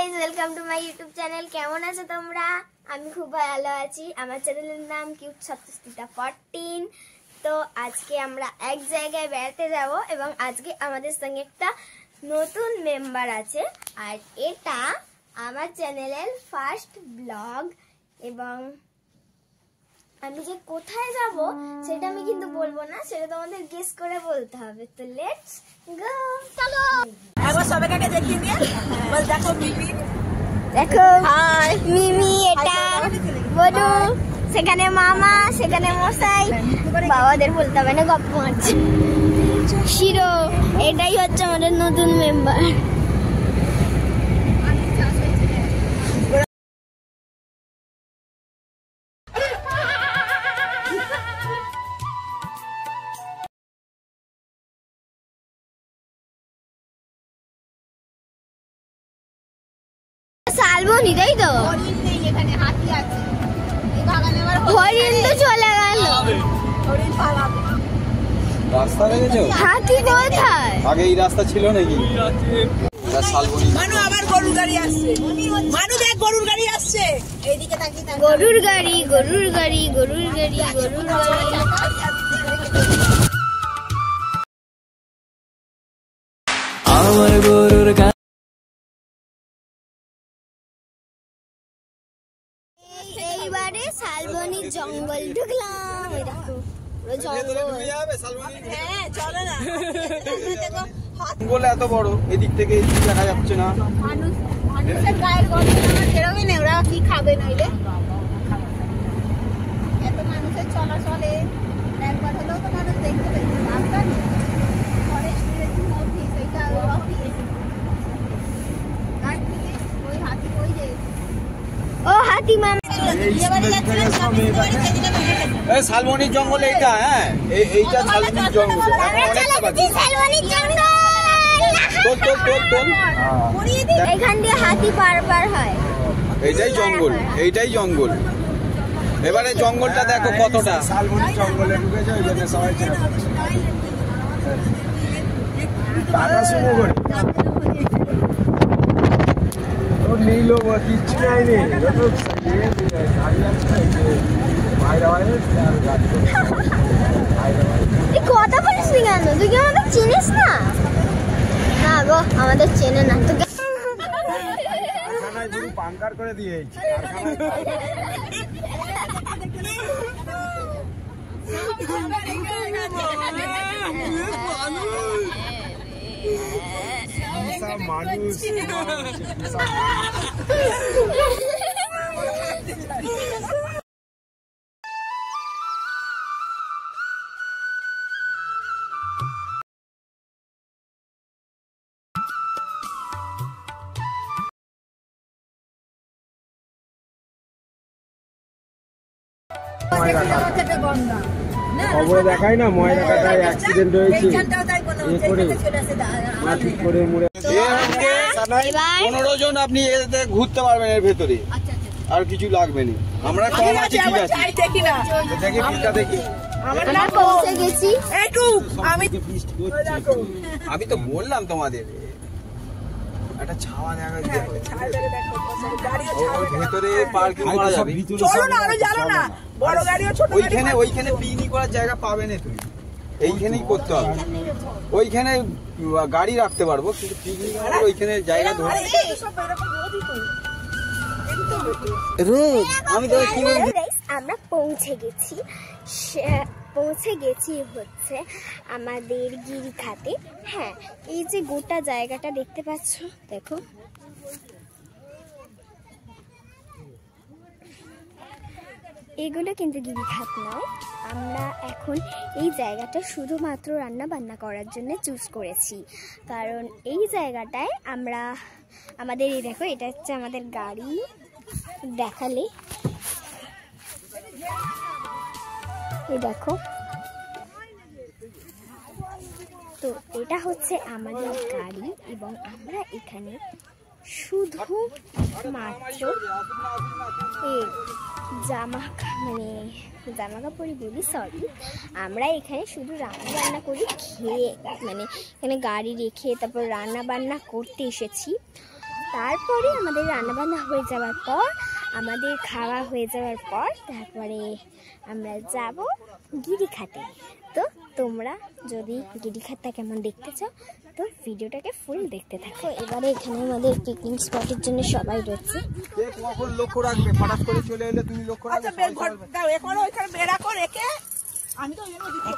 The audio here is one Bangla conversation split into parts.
Guys welcome to my YouTube channel. কেমন আছো তোমরা? আমি খুব ভালো আছি। আমার চ্যানেলের নাম কিউট 14। তো আজকে আমরা এক জায়গায় বেড়াতে যাব এবং আজকে আমাদের সঙ্গে একটা নতুন মেম্বার আছে আর এটা আমার চ্যানেলের ফার্স্ট ব্লগ এবং আমি যে কোথায় যাব সেটা আমি কিন্তু বলবো না, সেটা তোমাদের গেস করে বলতে হবে। তো লেটস গো, চলো। একবার সবাইকে দেখিয়ে দিয়ে বল, দেখো মিমি, দেখো হাই মিমি, এটা বড়ু, সেখানে মামা, সেখানে মশাই, বাবাদের বলতে হবে না, গপ্প মারছে। শিরো, এটাই হচ্ছে আমাদের নতুন মেম্বার। শালবনি, তাই তো? হরিণ নেই এখানে, হাতি আছে। এই বাগানে আবার হরিণ তো চলে গেল। হরিণ পালাবে। রাস্তা দেখেছো? হাতি কোথায়? আগে এই রাস্তা ছিল নাকি? শালবনি। মানু আবার গরুর গাড়ি আসছে। মানু দেখ, গরুর গাড়ি আসছে। এইদিকে তাকিয়ে তাকিয়ে গরুর গাড়ি, গরুর গাড়ি, গরুর গাড়ি, গরুর গাড়ি। আমার গরুর গাড়ি। এইবারে শালবনি জঙ্গল ঢুকলাম। এই দেখো পুরো জঙ্গল। হ্যাঁ চলো না। দেখো জঙ্গল এত বড়, এদিক থেকে এদিক দেখা যাচ্ছে না। মানুষের গায়ের গন্ধ আমার বেরোবে না, ওরা কি খাবে নইলে? এত মানুষের চলাচলে একবার হলেও তো মানুষ দেখতে পেয়েছে। রাস্তা নেই, ফরেস্ট অফিস, এইটা অফিস। ওই হাতি, ওই যে ও হাতি মামা, শালবনির জঙ্গল এইটা। হ্যাঁ এইটা শালবনির জঙ্গল। শালবনির জঙ্গল। এখান দিয়ে হাতি পার হয়। এইটাই জঙ্গল, এইটাই জঙ্গল। এবারে জঙ্গলটা দেখো কতটা। শালবনির জঙ্গলে ঢুকেছে, ওই জন্য সবাই চেনা টাটা শুরু করে নীল কিচ্ছু নেয়নি। কথা বলিস নি কেন? তুই কি আমাদের চিনিস না? না গো, আমাদের চেনে না। তোকে পাঙ্কার করে দিয়েছি। মানুষ খবরে দেখায় না, ময়না কাটায় অ্যাক্সিডেন্ট হয়েছে। 15 জন আপনি এতে ঘুরতে পারবেন এর ভেতরে, আর কিছু লাগবে না। আমরা কম আছি, ঠিক আছে? দেখি পিঠটা দেখি। আমরা পৌঁছে গেছি। আমি তো বললাম তোমাদের একটা ছাওয়া দেখা ভেতরে পার্কিং করা যাবে। ওইখানে পিকনিক করার জায়গা পাবে না তুমি, এইখানেই করতে হবে। ওইখানে গাড়ি রাখতে পারবো, কিন্তু পিকনিক ওইখানে জায়গা ধরে আমি তো কি বলছি। আমরা পৌঁছে গেছি হচ্ছে আমাদের গিরিখাতে। হ্যাঁ, এই যে গোটা জায়গাটা দেখতে পাচ্ছ, দেখো এগুলো কিন্তু গিরিখাত নয়। আমরা এখন এই জায়গাটা শুধুমাত্র রান্না বান্না করার জন্য চুজ করেছি, কারণ এই জায়গাটায় আমরা আমাদের এই দেখো, এটা হচ্ছে আমাদের গাড়ি। দেখালে এই দেখো, তো এটা হচ্ছে আমাদের গাড়ি এবং আমরা এখানে শুধু মাত্র জামা কাপড়ই বলি, সরি, আমরা এখানে শুধু রান্না বান্না করি, খেয়ে মানে এখানে গাড়ি রেখে তারপর রান্না বান্না করতে এসেছি। তারপরে আমাদের রান্নাবান্না হয়ে যাওয়ার পর, আমাদের খাওয়া হয়ে যাওয়ার পর তারপরে আমরা যাব গিরিখাতে। তো তোমরা যদি গিরিখাতটা কেমন দেখতে চাও তো ভিডিওটাকে ফুল দেখতে থাকো। এবারে এখানে আমাদের পিকনিক স্পটের জন্য সবাই রয়েছে। কখন লক্ষ্য রাখবে, হঠাৎ করে চলে এলে তুমি লক্ষ্য রাখবে।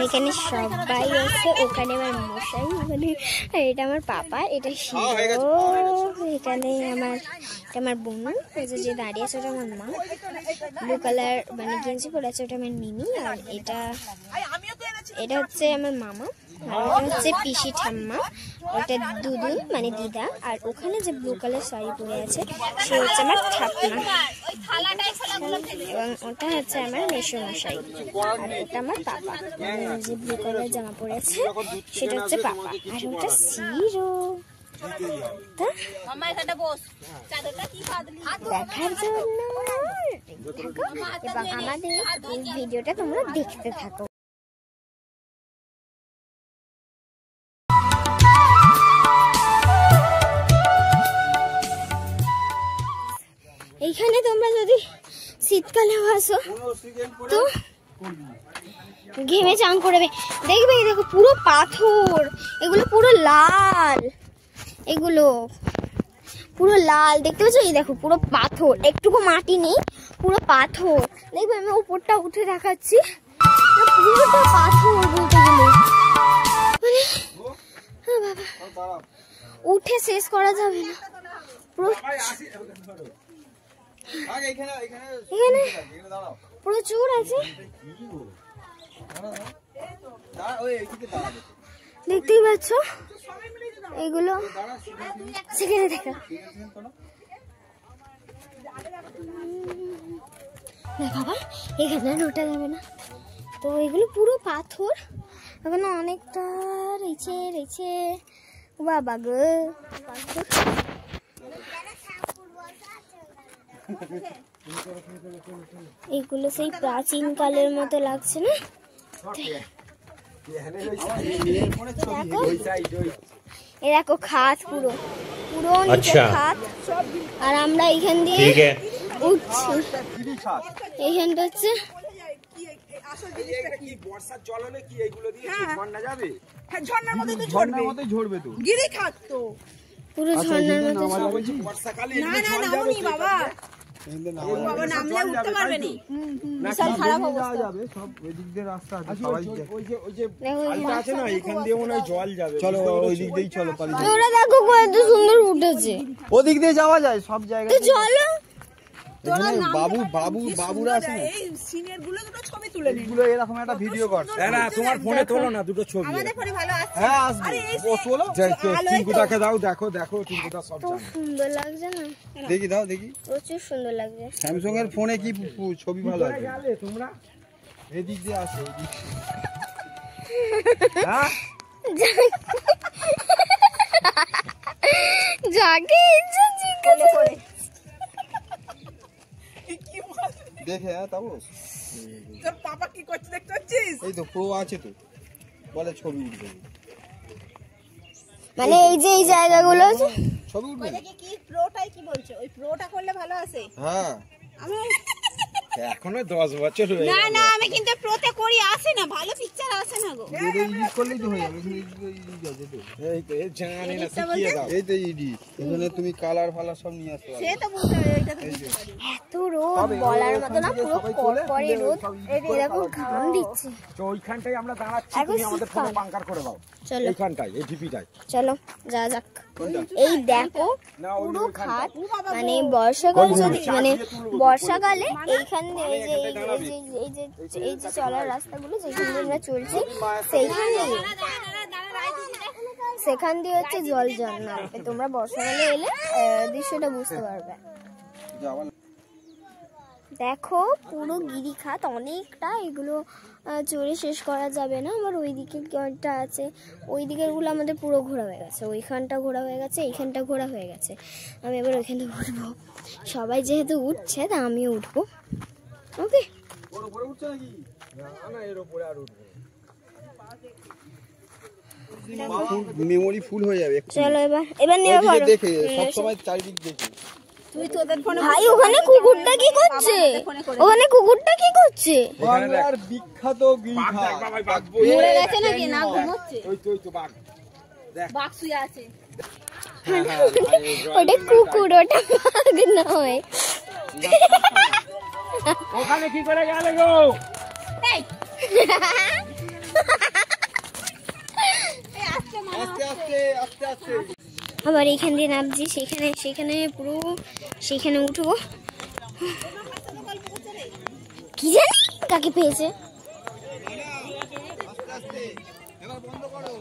এখানে সবাই আছে। ওখানে আমার মশাই, মানে এটা আমার পাপা, এটা শিরো, এখানে আমার বোন, যে দাঁড়িয়ে আছে ওটা আমার মা, ব্লু কালার মানে গেঞ্জি পরে আছে ওটা আমার মিনি, আর এটা হচ্ছে আমার মামা, আর ওটা হচ্ছে পিসি ঠাম্মা, ওটা দুদু মানে দিদা, আর ওখানে যে ব্লু কালার শাড়ি পরে আছে সে হচ্ছে আমার ঠাকুমা, এবং ওটা হচ্ছে আমার মেসোমশাই, আর ওটা আমার পাপা, যে ব্লু কালার জামা পরে আছে সেটা হচ্ছে পাপা, আর ওটা শিরো। দেখার জন্য এবং আমাদের এই ভিডিওটা তোমরা দেখতে থাকো। এইখানে তোমরা যদি শীতকালেও আসো তো ঘেমে চান করবে। দেখবে দেখো পুরো পাথর, এগুলো পুরো লাল, এগুলো পুরো লাল দেখতে পাচ্ছ? এই দেখো পুরো পাথর, একটুকু মাটি নেই, পুরো পাথর। দেখবে আমি উপরটা উঠে দেখাচ্ছি, পুরোটা পাথর বলতে গেলে, মানে বাবা উঠে শেষ করা যাবে না। পুরো এখানে প্রচুর আছে, দেখতেই পাচ্ছ এগুলো। সেখানে দেখা বাবা, এখানে ওঠা যাবে না। তো এগুলো পুরো পাথর, এখানে অনেকটা রয়েছে বাবা গো পাথর। এগুলো সেই প্রাচীন কালের মতো লাগছে না? দেখো খাত, পুরো খাত, আর আমরা এখান দিয়ে উঠছি। এইখানটা হচ্ছে পুরো ঝর্ণার মতো। ওরা দেখো কত সুন্দর উঠেছে, ওদিক দিয়ে যাওয়া যায় সব জায়গায়। চলো বাবুরা আছে না, এই সিনিয়র গুলো দুটো ছবি তুলে নিন, এগুলো এরকম একটা ভিডিও করছে। না তোমার ফোনে তোলো না দুটো ছবি, আমাদের ফোনে ভালো আসছে। হ্যাঁ আসবে, ও চলো টিঙ্কুটাকে দাও, দেখো টিঙ্কুটা সব জানে। সুন্দর লাগছে না? দেখি দাও, দেখি প্রচুর সুন্দর লাগছে। স্যামসাং এর ফোনে কি ছবি ভালো আছে? তোমরা এদিক দিয়ে আসো, হ্যাঁ যাকে ইচ্ছা জিজ্ঞাসা করে দেখে। হ্যাঁ তাবস তোর পাপা কি করছে দেখতে পাচ্ছিস? এই তো প্রো আছে তো, বলে ছবি উঠবে, মানে এই যে এই জায়গাগুলো আছে ছবি উঠবে। কি প্রোটাই কি বলছো? ওই প্রোটা করলে ভালো আছে। হ্যাঁ আমি এখনো 10 বছর হয়ে গেল। না আমি কিন্তু প্রোতে করি, আসে না ভালো পিকচার আসে না গো। এডিট করলেই তো হয়ে যাবে। এই তো এই জানি না শিখিয়ে দাও। এই তো এডিট, এখানে তুমি কালার ফালার সব নিয়ে আসতে পারবে। সে তো বুঝতে হবে, এটা তো বুঝতে পারি। এত রোদ বলার মতো না, পুরো কড়কড়ে রোদ। এই দেখো ঘাম দিচ্ছে। তো ওইখানটায় আমরা দাঁড়াচ্ছি, তুমি আমাদের ফোনে বাঙ্কার করে দাও। চলো এইখানটায়, এই টিপিটায় চলো যা যাক। এই দেখো পুরো খাট, মানে বর্ষাকাল যদি, মানে বর্ষাকালে এইখান দিয়ে এই যে চলার রাস্তাগুলো যেখান দিয়ে আমরা চলছি সেখান দিয়ে হচ্ছে জল নামবে। তোমরা বর্ষাকালে এলে দৃশ্যটা বুঝতে পারবে। দেখো পুরো গিরিখাত অনেকটা, এগুলো চড়ে শেষ করা যাবে না। আবার ওইদিকে একটা আছে, ওই দিকের গুলো আমাদের পুরো ঘোরা হয়ে গেছে, ওইখানটা ঘোরা হয়ে গেছে, এইখানটা ঘোরা হয়ে গেছে। আমি এবার ওইখানটা উঠবো, সবাই যেহেতু উঠছে তা আমিও উঠবো। ওকে মেমোরি ফুল হয়ে যাবে। চলো এবার নেমে পড়ো। দেখে সব সময় চারিদিক দেখি। তুই তোদের ফোনে ভাই ওখানে কুকুরটা কি করছে? ওখানে কুকুরটা কি করছে? বাংলার বিখ্যাত গিরিখা মরে গেছে নাকি না ঘুমোচ্ছে? ওই তো বাঘ বাঘ শুয়ে আছে। ওটা কুকুর, ওটা বাঘ নয়। ওখানে কি করে গেলে গো? এই আস্তে আস্তে আস্তে আস্তে আবার এখান দিয়ে নামছি, সেখানে পুরো সেখানে উঠবো। কি জানি কাকে পেয়েছে। এবার বন্ধ করো।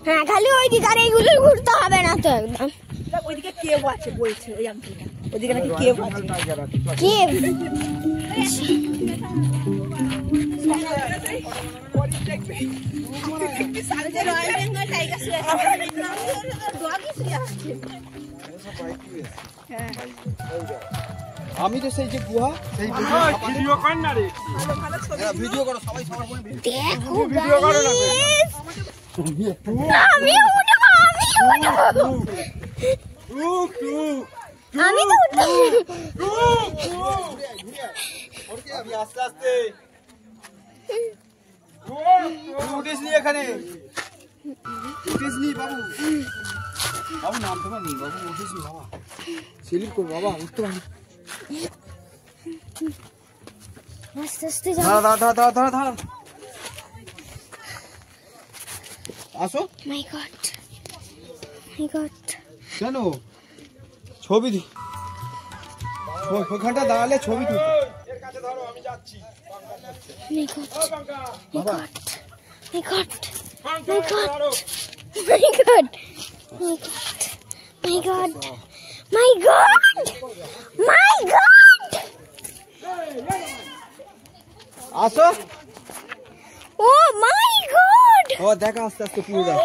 হ্যাঁ খালি ওই দিকে, আর এইগুলো ঘুরতে হবে না তো একদম। ওইদিকে কেউ আছে বলছে, ওই আঙ্কেলটা ওইদিকে নাকি কেউ আছে। কেভ রয়্যাল বেঙ্গল টাইগার শুয়ে আছে, ডগই শুয়ে আছে। আমি তো সেই যে গুহা, সেই ভিডিও কর না রে, ভিডিও করো সবাই, সবার ফোনে দেখো ভিডিও করো না। আমি উঠবো, আমি তো আস্তে আস্তে উঠিস নি, এখানে উঠিস নি বাবু, বাবু নামতে পারবি বাবু, উঠিস নি বাবা, স্লিপ করবো বাবা, উঠতে পারবি। আস্তে আস্তে যাও। দাঁড়া আসো। মাই গড কেন ছবি দি, ওখানটা দাঁড়ালে ছবি তুলতে। এর কাছে ধরো, আমি যাচ্ছি। My God! আসো। Oh my God! ও দেখা, আস্তে আস্তে পুরো দেখ।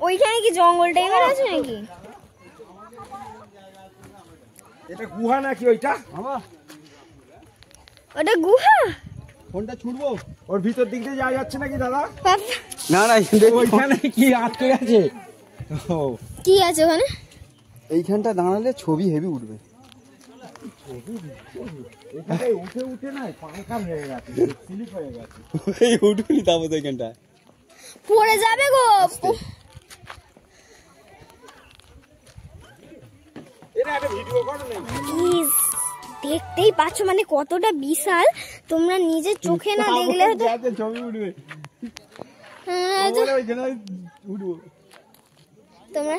ওইখানে কি জঙ্গল টাইপের আছে নাকি? এটা গুহা নাকি ওইটা? ওটা গুহা? ফোনটা ছুটবো, ওর ভিতর দিক দিয়ে যাওয়া যাচ্ছে নাকি দাদা? না ওইখানে কি আটকে গেছে? কি আছে ওখানে? এইখানটা দাঁড়ালে ছবি হেভি উঠবে। উঠে উঠে না পাঙ্কা হয়ে গেছে, স্লিপ হয়ে গেছে। এই উঠবি তারপর এইখানটা পড়ে যাবে গো। এটা একটা ভিডিও করো না প্লিজ। দেখতেই পাচ্ছ মানে কতটা বিশাল, তোমরা নিজের চোখে না দেখলে হয়তো ছবি উঠবে। ওইখানে উঠবো তোমরা।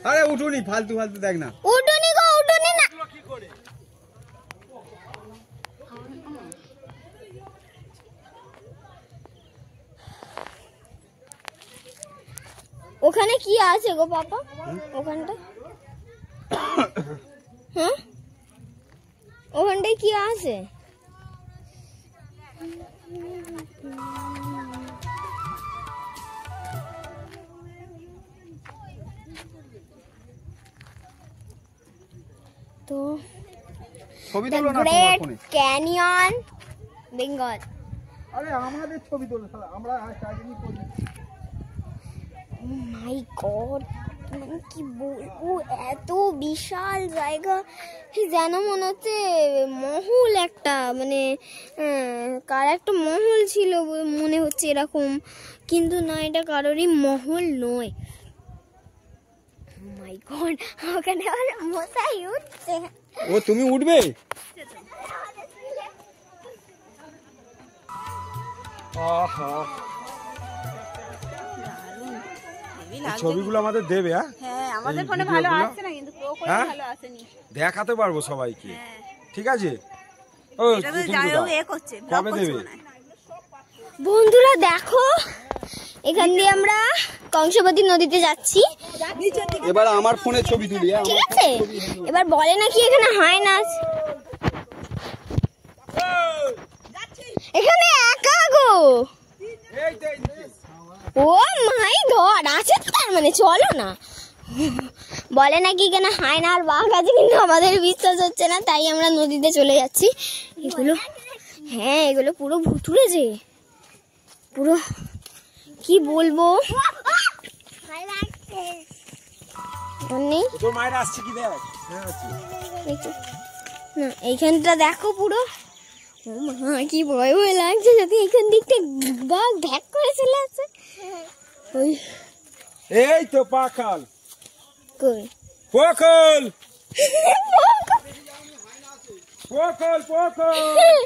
আরে উঠুনি, ফালতু দেখ না। উঠুনি গো, উঠুনি না। ওখানে কি আছে গো পাপা? ওখানটা হ্যাঁ, ওখানটায় কি আছে? তো ছবি The তোলো না Great ফোনে। Canyon, Bengal. আরে আমাদের ছবি তোলো, আমরা স্টার্টিং করি। মাই গড, মানে কি বলবো, এত বিশাল জায়গা যেন মনে হচ্ছে মহল একটা, মানে কার একটা মহল ছিল মনে হচ্ছে এরকম, কিন্তু না, এটা কারোরই মহল নয়। মাই গড, ওখানে আমার মশাই উঠছে। ও তুমি উঠবে? ছবিগুলো আমাদের দেবে। হ্যাঁ আমাদের ফোনে ভালো আসছে না, কিন্তু ভালো আসেনি, দেখাতে পারবো সবাইকে। ঠিক আছে, কবে দেবে? বন্ধুরা দেখো, এখান দিয়ে আমরা কংসবতী নদীতে যাচ্ছি। এবার আমার ফোনে ছবি তুলি। ঠিক আছে, এবার বলে নাকি এখানে হয় না, এখানে একা গো। ও মাই গড, আছে তো, তার মানে চলো না। বলে নাকি এখানে হয় না, আর বাঘ আছে, কিন্তু আমাদের বিশ্বাস হচ্ছে না, তাই আমরা নদীতে চলে যাচ্ছি। এগুলো, হ্যাঁ এগুলো পুরো ভুতুড়ে, যে পুরো কি বলবো। এইখানটা দেখো পুরো, কি ভয় ভয় লাগছে, যদি এইখান দিকটা বাঘ ভ্যাক করে চলে আসে। এই তো পাখাল, কই পকল পকল পকল,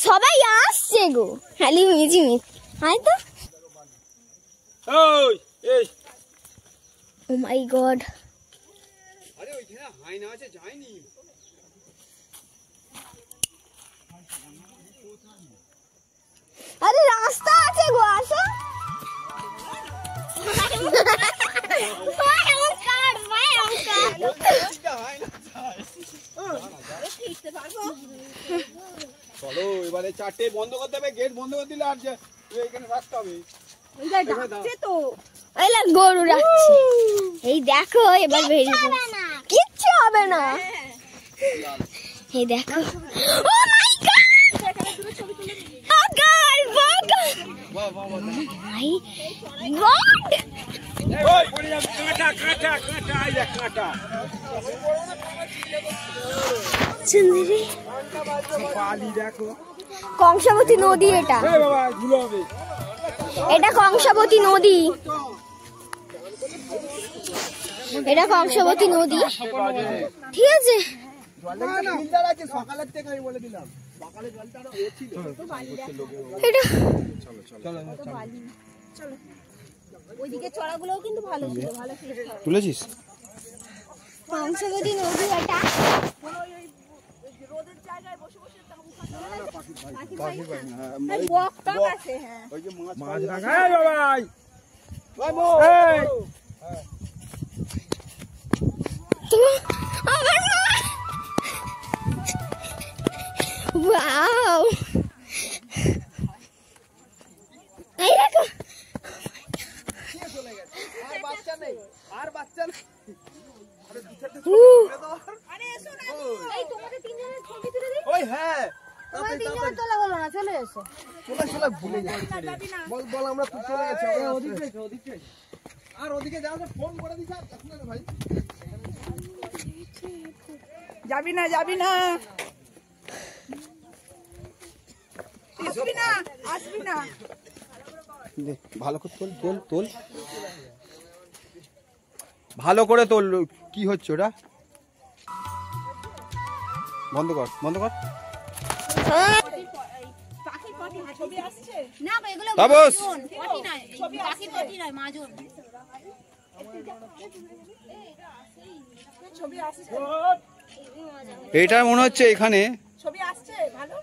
সবাই আসছে গো, খালি মিচিমিচ। আয় তো, ও মাই গড, আরে ওইখানে হাইনা আছে, যাইনি। আরে রাস্তা আছে গো, আসো। চলো এবারে 4টে বন্ধ করতে হবে, গেট বন্ধ করে দিলে আর এখানে রাখতে হবে। গরু রাখছি, এই দেখো, এবার বেরিয়ে কিচ্ছু হবে না। এই দেখো, ও মাই গড, কংসাবতী নদী, এটা কংসাবতী নদী, এটা কংসাবতী নদী। ঠিক আছে, তুলেছিস কংসাবতী নদী, এটা মাছ রাখাই বাবাই। ওয়াও, এই দেখো, আর বাচ্চা নেই। ওই হ্যাঁ, তোলা হলো না, চলে এসো। ভুলে যাচ্ছি, বল আমরা চলে গেছি, ওদিকে আর ওদিকে যাও, ফোন করে দিস ভাই। যাবি না, যাবি না, আসবি না, আসবি না। ভালো করে তোল তোল তোল, ভালো করে তোল। কি হচ্ছে ওটা? বন্ধ কর, বন্ধ কর। এটা মনে হচ্ছে এখানে ছবি আসছে ভালো।